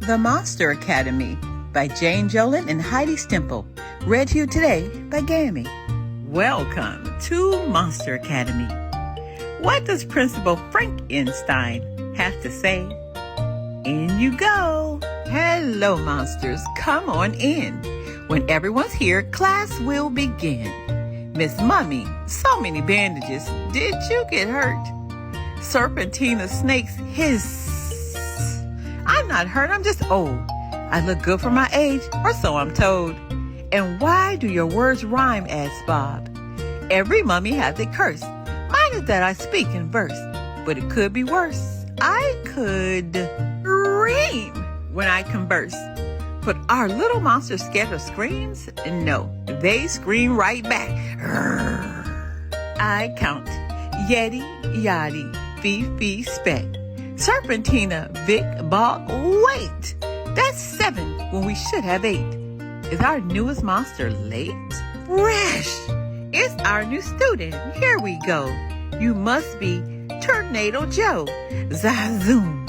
The Monster Academy by Jane Jolin and Heidi Stemple. Read to you today by Gammy. Welcome to Monster Academy. What does Principal Frankenstein have to say? In you go. Hello, monsters. Come on in. When everyone's here, class will begin. Miss Mummy, so many bandages. Did you get hurt? Serpentina snakes hiss. I'm not hurt, I'm just old. I look good for my age, or so I'm told. And why do your words rhyme, asks Bob? Every mummy has a curse. Mine is that I speak in verse, but it could be worse. I could scream when I converse. But are little monsters scared of screams? No, they scream right back. I count. Yeti, yachty, fee, speck. Serpentina, Vic, Bog, wait! That's 7 when we should have 8. Is our newest monster late? Fresh! It's our new student. Here we go. You must be Tornado Joe. Zazoom!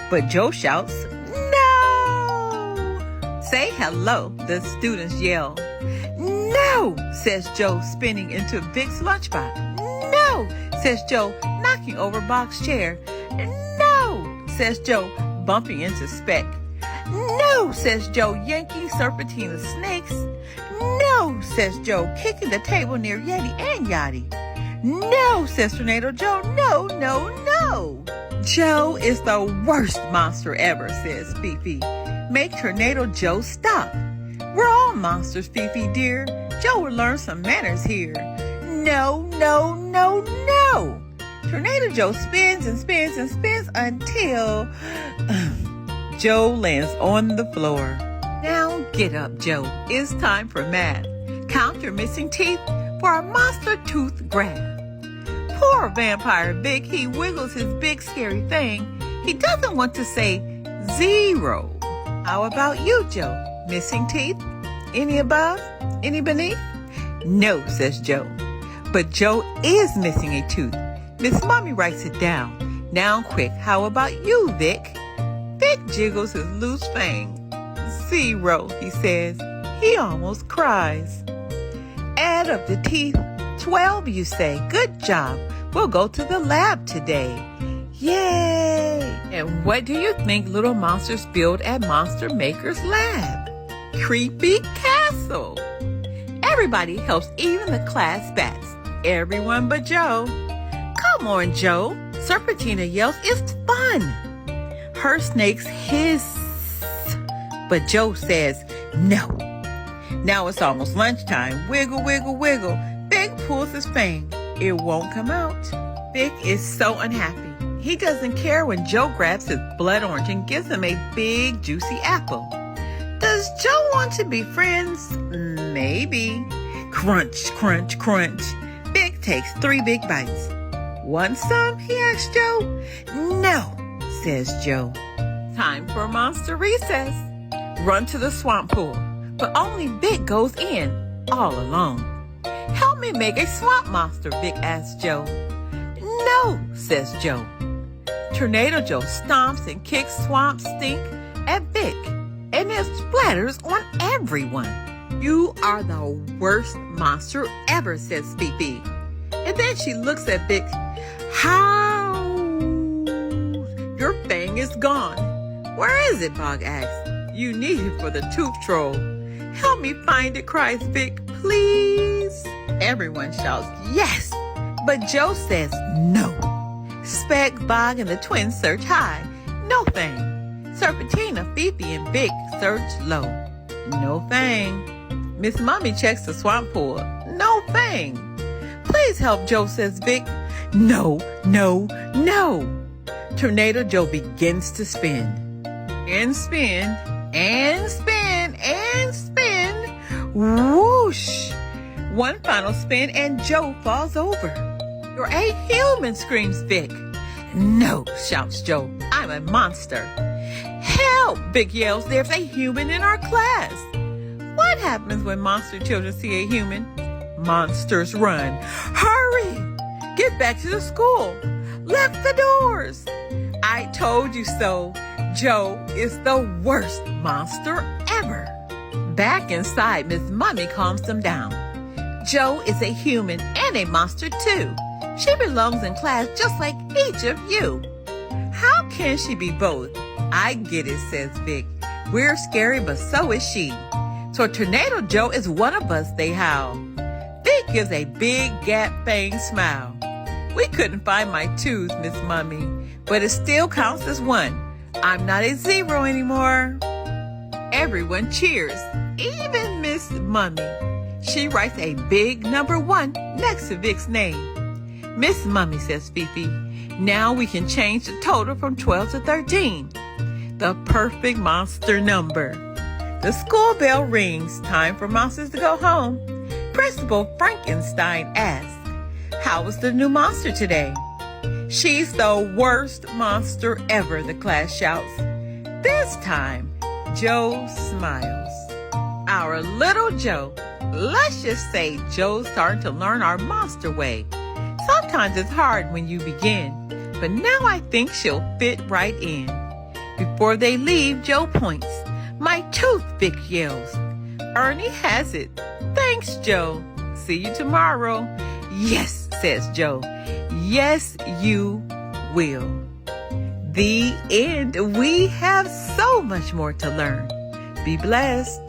But Joe shouts, no! Say hello, the students yell. No, says Joe, spinning into Vic's lunchbox. No, says Joe, knocking over Bog's chair. No, says Joe, bumping into Speck. No, says Joe, yanking Serpentina's snakes. No, says Joe, kicking the table near Yeti and Yachty. No, says Tornado Joe, no, no, no. Joe is the worst monster ever, says Fifi. Make Tornado Joe stop. We're all monsters, Fifi dear. Joe will learn some manners here. No, no, no, no. Tornado Joe spins and spins and spins until Joe lands on the floor. Now get up, Joe. It's time for math. Count your missing teeth for a monster tooth grab. Poor vampire Vic, he wiggles his big scary thing. He doesn't want to say 0. How about you, Joe? Missing teeth? Any above? Any beneath? No, says Joe. But Joe is missing a tooth. Miss Mummy writes it down. Now quick, how about you, Vic? Vic jiggles his loose fang. 0, he says. He almost cries. Add up the teeth. 12, you say. Good job. We'll go to the lab today. Yay! And what do you think little monsters build at Monster Maker's lab? Creepy castle. Everybody helps, even the class bats. Everyone but Joe. Come on, Joe. Serpentina yells, it's fun. Her snakes hiss. But Joe says, no. Now it's almost lunchtime. Wiggle, wiggle, wiggle. Vic pulls his fang. It won't come out. Vic is so unhappy. He doesn't care when Joe grabs his blood orange and gives him a big, juicy apple. Does Joe want to be friends? Maybe. Crunch, crunch, crunch. Vic takes 3 big bites. Want some? He asks Joe. No, says Joe. Time for a monster recess. Run to the swamp pool. But only Vic goes in, all alone. Help me make a swamp monster, Vic asks Joe. No, says Joe. Tornado Joe stomps and kicks swamp stink at Vic. And it splatters on everyone. You are the worst monster ever, says Fifi. And then she looks at Vic. How? Your fang is gone. Where is it, Bog asks. You need it for the tooth troll. Help me find it, cries Vic, please. Everyone shouts, yes. But Joe says no. Speck, Bog, and the twins search high. No thing. Serpentina, Fifi, and Vic search low. No thing. Miss Mummy checks the swamp pool. No thing. Please help, Joe, says Vic. No, no, no. Tornado Joe begins to spin. And spin, and spin, and spin. Whoosh! One final spin and Joe falls over. You're a human, screams Vic. No, shouts Joe. I'm a monster. Help, Vic yells. There's a human in our class. What happens when monster children see a human? Monsters run. Hurry! Get back to the school. Lock the doors. I told you so. Joe is the worst monster ever. Back inside, Miss Mummy calms them down. Joe is a human and a monster too. She belongs in class just like each of you. How can she be both? I get it, says Vic. We're scary, but so is she. So Tornado Joe is one of us, they howl. Vic gives a big gap-fanged smile. We couldn't find my twos, Miss Mummy, but it still counts as one. I'm not a zero anymore. Everyone cheers, even Miss Mummy. She writes a big number 1 next to Vic's name. Miss Mummy, says Fifi, now we can change the total from 12 to 13. The perfect monster number. The school bell rings. Time for monsters to go home. Principal Frankenstein asks, how was the new monster today? She's the worst monster ever, the class shouts. This time, Joe smiles. Our little Joe. Let's just say Joe's starting to learn our monster way. Sometimes it's hard when you begin, but now I think she'll fit right in. Before they leave, Joe points. My tooth, Vic yells. Ernie has it. Thanks, Joe. See you tomorrow. Yes, says Joe. Yes, you will. The end. We have so much more to learn. Be blessed.